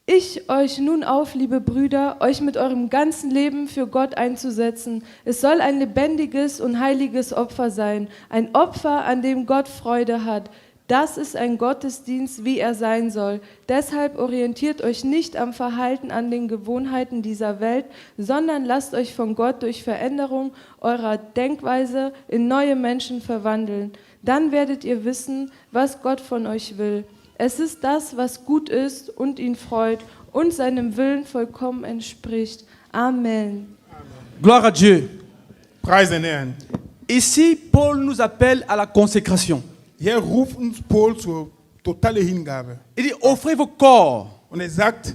ich euch nun auf, liebe Brüder, euch mit eurem ganzen Leben für Gott einzusetzen. Es soll ein lebendiges und heiliges Opfer sein, ein Opfer, an dem Gott Freude hat. Das ist ein Gottesdienst, wie er sein soll. Deshalb orientiert euch nicht am Verhalten an den Gewohnheiten dieser Welt, sondern lasst euch von Gott durch Veränderung eurer Denkweise in neue Menschen verwandeln. Dann werdet ihr wissen, was Gott von euch will. Es ist das, was gut ist und ihn freut und seinem Willen vollkommen entspricht. Amen. Gloire à Dieu. Preis den Herrn. Ici, Paul nous appelle à la consécration. Hier ruft uns Paul zur totalen Hingabe. Il dit, offrez vos corps. Und sagt,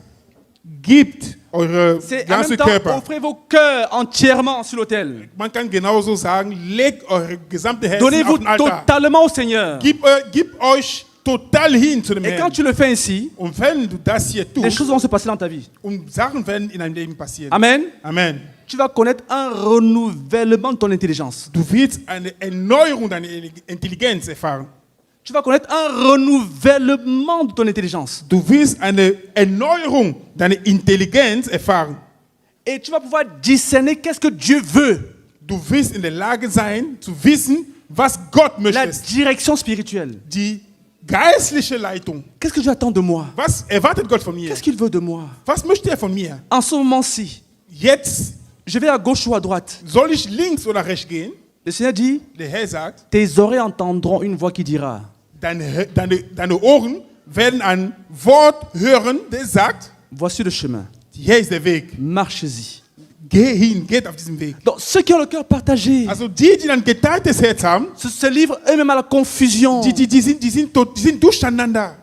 gebt eure C'est en ganze même temps, Körper. offrez vos cœurs entièrement sur l'autel. Man kann genauso sagen, legt eure gesamte Herzen Donnez-vous auf den Altar. totalement au Seigneur. Gib euch total hin zu dem Et quand Herrn. tu le fais ainsi, Und wenn du das hier les tust, choses vont se passer dans ta vie. und Sachen werden in deinem Leben passieren. Amen. Amen. Tu vas connaître un renouvellement de ton intelligence. Du wirst eine Erneuerung deiner Intelligenz erfahren. Tu vas connaître un renouvellement de ton intelligence. Du wirst eine Erneuerung deiner Intelligenz erfahren. Et tu vas pouvoir discerner qu'est-ce que Dieu veut. Du wirst in der Lage sein, zu wissen, was Gott La möchte. direction spirituelle. Die geistliche Leitung. Qu'est-ce que Dieu attend de moi? Was erwartet Gott von mir? Qu'est-ce qu'il veut de moi? Was möchte er von mir? En ce moment-ci, Jetzt je vais à gauche ou à droite. soll ich links oder rechts gehen? Le Seigneur dit, Der Herr sagt, tes oreilles entendront une voix qui dira, deine Ohren werden ein Wort hören, der sagt, voici le chemin, hier ist der Weg. marchez-y. Geh hin, geht auf diesen Weg. Donc ceux qui ont le cœur partagé, Also die ein geteiltes Herz haben, se livrent eux-mêmes à la confusion. die sind durcheinander.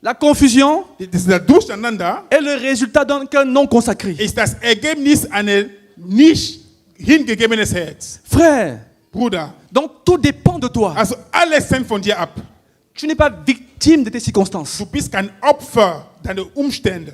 La confusion Das Durcheinander est le résultat d'un cœur non consacré. ist das Ergebnis eines nicht hingegebenes Herz. Frère, Bruder, donc tout dépend de toi. also alles hängt von dir ab. Tu n'es pas victime de tes circonstances. Du bist kein Opfer deiner Umstände.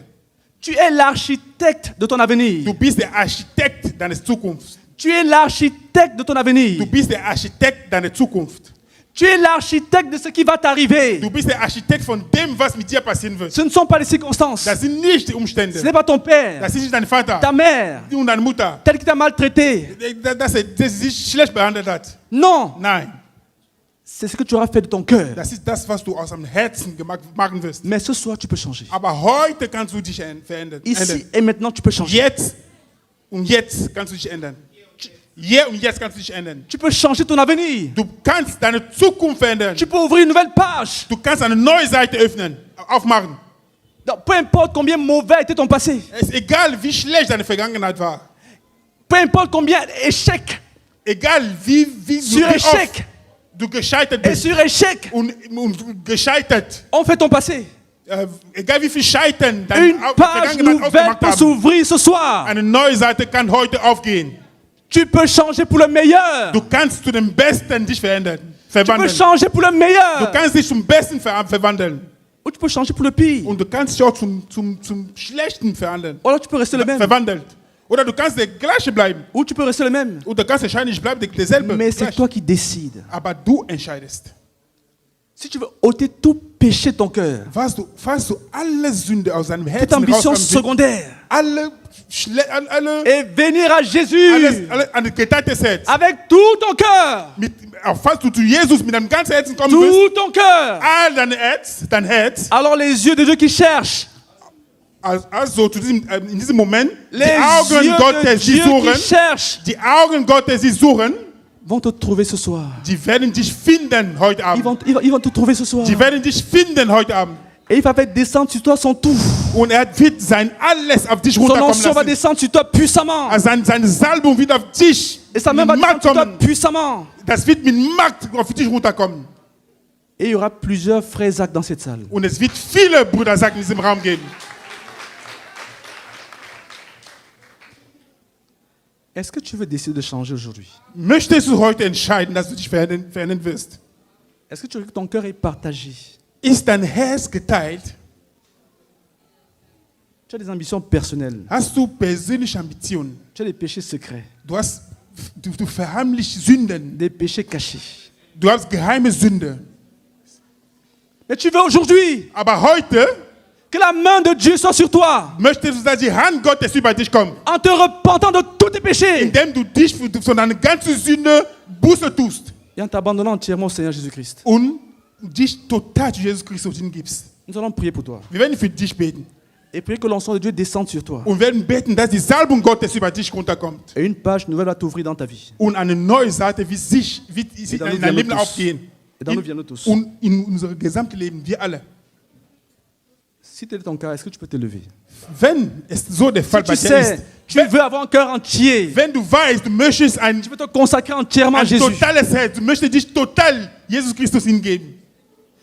Tu es l'architecte de ton Du avenir. bist der Architekt deines Zukunfts. Tu es l'architecte de ton Du avenir. bist der Architekt deiner Zukunft. Tu es l'architecte de ce qui va t'arriver. Du bist der Architekt von dem, was mit dir passieren wird. Ce ne sont pas les circonstances. Das sind nicht die Ce Umstände. n'est pas ton père, Das ist nicht dein Vater ta mère, und deine Mutter, tel qui t'a maltraité. dass er sich schlecht behandelt hat. Non, Nein, c'est ce que tu auras fait de ton cœur. das ist das, was du aus deinem Herzen machen wirst. Mais ce soir, tu peux changer. Aber heute kannst du dich verändern. Ici et maintenant, tu peux changer. Jetzt und jetzt kannst du dich ändern. Hier und jetzt kannst du dich ändern. Tu peux changer ton avenir. Du kannst deine Zukunft verändern. Tu peux ouvrir une nouvelle page. Du kannst eine neue Seite öffnen, aufmachen. Donc, peu importe combien mauvais était ton passé. Es ist egal, wie schlecht deine Vergangenheit war. Peu importe combien d'échecs Egal, wie Sur oft échec. du gescheitert et bist sur échec und gescheitert. ont fait ton passé. Egal wie viel Scheitern Une deine page Vergangenheit nouvelle ausgemacht peut haben. s'ouvrir ce soir. Eine neue Seite kann heute aufgehen. Tu peux changer pour le meilleur. Du kannst zu dem Besten dich Tu peux verwandeln. changer pour le Du meilleur. kannst dich zum Besten verwandeln. Ou tu peux changer pour le pire. Und du kannst dich auch zum Schlechten Ou alors tu peux rester le même. verwandelt. Oder du kannst der Gleiche bleiben. Ou tu peux rester le même. Oder du kannst wahrscheinlich bleiben derselbe. Mais c'est Gleich. toi qui décides. Aber du entscheidest. Si tu veux ôter tout péché de ton cœur, falls du alle Sünde aus deinem toute Herzen ambition raushaben willst, secondaire, alle et venir à Jésus an das geteiltes Herz. avec tout ton cœur, Auch falls du zu Jesus mit deinem ganzen Herzen kommen tout willst, ton cœur, all dein Herz, alors les yeux de Dieu qui cherchent, also in diesem Moment, les die Augen yeux de Gottes, die Dieu suchen, qui cherchent, die Augen Gottes, die suchen, vont te trouver ce soir. die werden dich finden heute Abend. Ils vont te trouver ce soir. Die werden dich finden heute Abend. Et il va faire descendre sur toi son tout. Und wird sein alles auf dich Son runterkommen onction va lassen. descendre sur toi puissamment. Also seine Salbung wird auf dich Et sa main mit va descendre Macht sur toi kommen. puissamment. Das wird mit Macht auf dich runterkommen. Et il y aura plusieurs frères Isaac dans cette salle. Und es wird viele Brüder sagen in diesem Raum geben. Est-ce que tu veux décider de changer aujourd'hui? Möchtest du heute entscheiden, dass du dich verändern wirst? Est-ce que tu veux que ton cœur est partagé? Ist dein Herz geteilt? Tu as des ambitions personnelles. Hast du persönliche Ambitionen? Tu as des péchés secrets. Du verheimlichst Sünden. Des péchés cachés. Du hast geheime Sünde. Mais tu veux aujourd'hui Aber heute que la main de Dieu soit sur toi. möchtest du, dass die Hand Gottes über dich kommt. En te repentant de tous tes péchés. Indem du dich von deiner ganzen Sünde Buße tust. Et en t'abandonnant entièrement au Seigneur Jésus-Christ. Und dich total zu Jesus Christus hingibst. Nous allons prier pour toi. Wir werden für dich beten. Et prier que l'onction de Dieu descende sur toi. Und werden beten, dass die Salbung Gottes über dich runterkommt. Et une page nouvelle va t'ouvrir dans ta vie. Und eine neue Seite wird dans in nous dein viennent Leben tous. aufgehen. Et dans nous viennent nous tous. Und in unser gesamtes Leben, wir alle. Si tel est ton cas, est-ce que tu peux te lever? Wenn es so der Fall Si bei tu dir sais, ist, tu veux avoir un cœur entier. wenn du weißt, du möchtest Tu veux te consacrer entièrement à ein Jésus. totales Herz, du möchtest dich total Jesus Christus hingeben.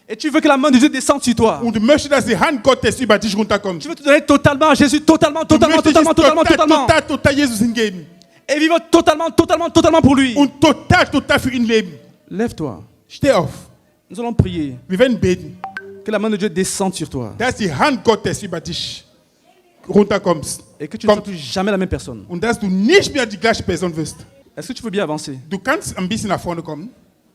Et tu veux que la main de Dieu descende sur toi. Und du möchtest, dass die Hand Gottes über dich runterkommt. Tu veux te donner totalement à Jésus, totalement, Du totalement, möchtest totalement, dich totalement, totalement. total Jesus hingeben. Et vivre totalement, totalement, totalement pour lui. Und total für ihn leben. Lève-toi. Steh auf. Nous allons prier Wir werden beten, que la main de Dieu descende sur toi. dass die Hand Gottes über dich runterkommst. Et que tu ne sois plus jamais la même personne. Und dass du nicht mehr die gleiche Person wirst. Est-ce que tu veux bien avancer? Du kannst ein bisschen nach vorne kommen.